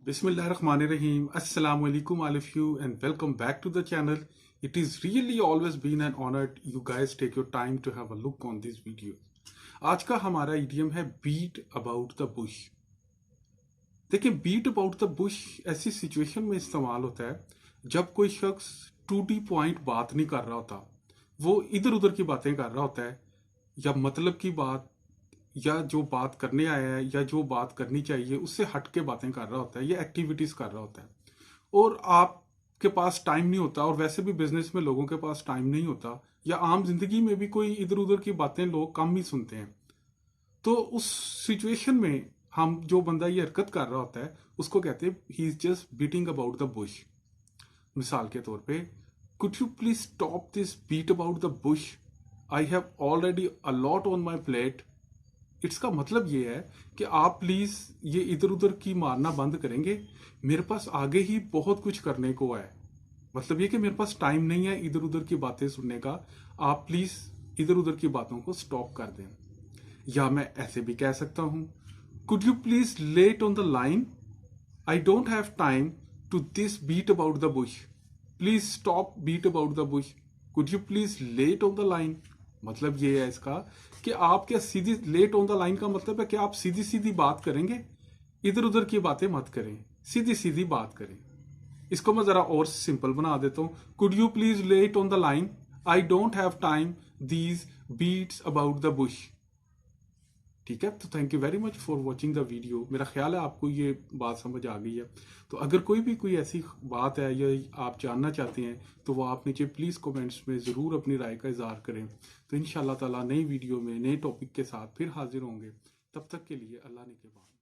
Bismillahirrahmanirrahim. Assalamu alaikum all of you and welcome back to the channel. It is really always been an honor you guys take your time to have a look on this video. आज का हमारा idiom है beat about the bush. देखिए beat about the bush ऐसी situation में इस्तेमाल होता है जब कोई शख्स टू दी पॉइंट बात नहीं कर रहा होता, वो इधर उधर की बातें कर रहा होता है या मतलब की बात या जो बात करने आया है या जो बात करनी चाहिए उससे हट के बातें कर रहा होता है या एक्टिविटीज कर रहा होता है और आपके पास टाइम नहीं होता। और वैसे भी बिजनेस में लोगों के पास टाइम नहीं होता या आम जिंदगी में भी कोई इधर उधर की बातें लोग कम ही सुनते हैं। तो उस सिचुएशन में हम जो बंदा ये हरकत कर रहा होता है उसको कहते हैं he is just beating about the bush. मिसाल के तौर पे, could you please stop this beat about the bush, I have already a lot on my plate. इसका मतलब ये है कि आप प्लीज ये इधर उधर की मारना बंद करेंगे, मेरे पास आगे ही बहुत कुछ करने को है। मतलब ये कि मेरे पास टाइम नहीं है इधर उधर की बातें सुनने का, आप प्लीज इधर उधर की बातों को स्टॉप कर दें। या मैं ऐसे भी कह सकता हूं, could you please let on the line, I don't have time to this beat about the bush, please stop beat about the bush, could you please let on the line. मतलब ये है इसका कि आप क्या सीधी लेट ऑन द लाइन का मतलब है कि आप सीधी सीधी बात करेंगे, इधर उधर की बातें मत करें, सीधी सीधी बात करें। इसको मैं जरा और सिंपल बना देता हूं, could you please let on the line, I don't have time these beats about the bush. ठीक है, तो thank you very much for watching the video. मेरा ख्याल है आपको ये बात समझ आ गई है। तो अगर कोई ऐसी बात है या आप जानना चाहते हैं तो वो आप नीचे प्लीज़ कमेंट्स में ज़रूर अपनी राय का इजहार करें। तो इंशाल्लाह ताला नई वीडियो में नए टॉपिक के साथ फिर हाजिर होंगे। तब तक के लिए अल्लाह ने के बाद।